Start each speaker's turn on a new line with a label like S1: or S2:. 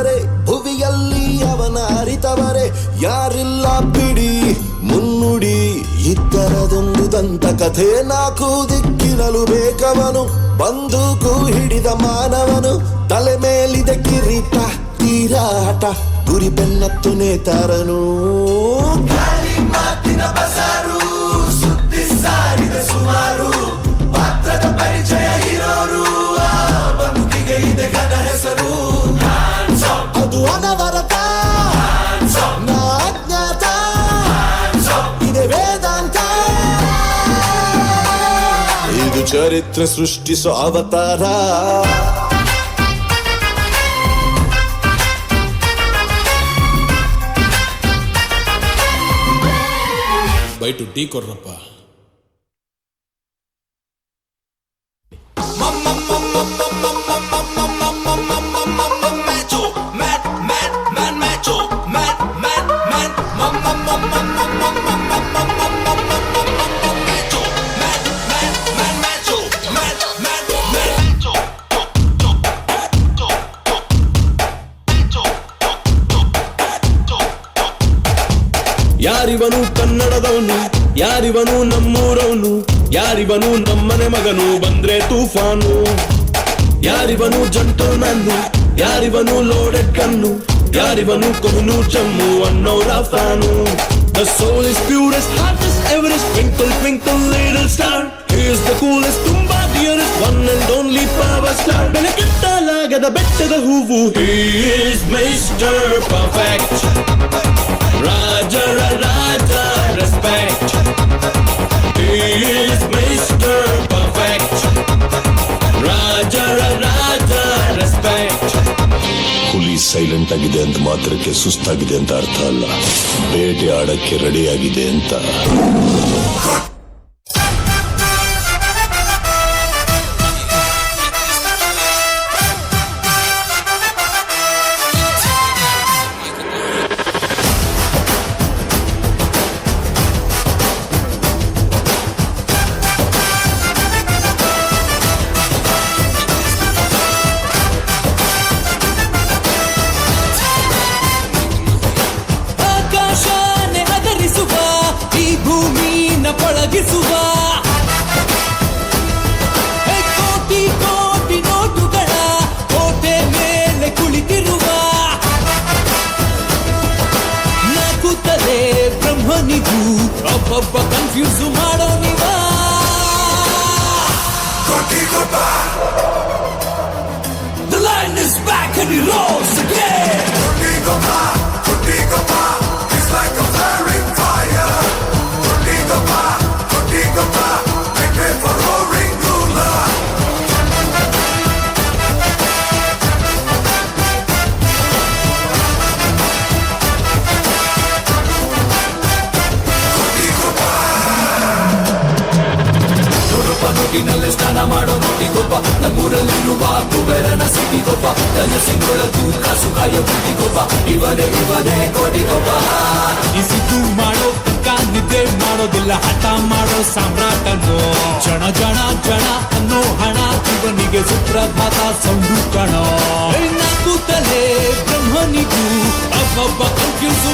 S1: ಅರಿತವರೇ ಭುವಿಯಲ್ಲಿ ಅವನ ಅರಿತವರೇ ಯಾರಿಲ್ಲ ಬಿಡಿ ಮುನ್ನುಡಿ ಇದ್ದರದೊಂದು ದಂತ ಕಥೆ ನಾಲ್ಕು ದಿಕ್ಕಿನಲು ಬೇಕವನು ಬಂದೂಕು ಹಿಡಿದ ಮಾನವನು ತಲೆ ಮೇಲಿದೆ ಕಿರೀಟ ತೀರಾಟ ಗುರಿ ಬೆನ್ನತ್ತು ನೇತಾರನು ಮಾತಿನ ಬಸಾರು ಸುದ್ದಿ ಸಾರಿದ ಸುಮಾರು ಪಾತ್ರದ ಪರಿಚಯ ಇರೋರು ಬದುಕಿಗೆ ಇದೆ ಗದ ಹೆಸರು ಅದು ಅನವರತ ಅಜ್ಞಾತ ಇದೆ ವೇದಾಂತ ಇದು ಚರಿತ್ರೆ ಸೃಷ್ಟಿಸೋ ಅವತಾರ
S2: ಬೈಟು ಟೀ ಕೊಡ್ರಪ್ಪ. ಯಾರಿವನು ಕನ್ನಡದವನು ಯಾರಿವನು ನಮ್ಮೂರವನು ಯಾರಿವನು ನಮ್ಮನೆ ಮಗನು ಬಂದ್ರೆ ತೂಫಾನು ಯಾರಿವನು ಜಂಟು ನನ್ನು ಯಾರಿವನು ಲೋಡೆಡ್ ಕಣ್ಣು ಯಾರಿವನು ಕೊಹ್ನು ಜಮ್ಮು ಅನ್ನೋರ fan The soul is purest, hottest, Everest, twinkle, twinkle, little star. He is the coolest, ತುಂಬಾ dearest, one and only power star. ಬೆಳಕಿಟ್ಟಲಾಗದ ಬೆಟ್ಟದ ಹೂವು. He is Mr. Perfect. Raja, Raja, respect. He is Mr. Perfect. Raja, Raja, respect.
S1: ಹುಲಿ silent ಆಗಿದೆ ಅಂತ ಮಾತ್ರಕ್ಕೆ ಸುಸ್ತಾಗಿದೆ ಅಂತ ಅರ್ಥ ಅಲ್ಲ, ಬೇಟೆ ಆಡಕ್ಕೆ ರೆಡಿ ಆಗಿದೆ ಅಂತ.
S3: ಕೋಟಿ ಕೋಟಿ ನೋಟುಗಳ ಕೋಟೆ ಮೇಲೆ ಕುಳಿತಿರುವ ನಗುತ್ತಲೇ ಬ್ರಹ್ಮನಿಗೂ ಒಬ್ಬೊಬ್ಬ ಕನ್ಫ್ಯೂಸ್ ಮಾಡೋ ನೀವ The lion is back and he roars again. It's like a flaring fire. Make way for roaring ruler. ನೋಟಿನಲ್ಲಿ ಸ್ನಾನ ಮಾಡೋ ನೋಟಿಗೊಬ್ಬ ನಮ್ಮೂರಲ್ಲಿರುವ ಕುಬೇರನ ಸಿಟಿಗೊಬ್ಬ ಕನಸಿನೊಳಗೂ ಕಾಸು ಕಾಯೋ ಬುದ್ಧಿಗೊಬ್ಬ ಇವನೇ ಕೋಟಿಗೊಬ್ಬ ಇಸಿದು ಮಾಡೋ ನಿದ್ದೆ ಮಾಡೋದಿಲ್ಲ ಹಠ ಮಾಡೋ ಸಾಮ್ರಾಟನು ಜನ ಜನ ಜನ ಅನ್ನೋ ಹಣ ಇವನಿಗೆ ಸುಪ್ರಭಾತ ಸೌಂಡು ಕಣೋ ನಾಕುತ್ತಲೇ ಬ್ರಹ್ಮನಿಗೂ ಒಬ್ಬೊಬ್ಬ ಕನ್ಫ್ಯೂಸ್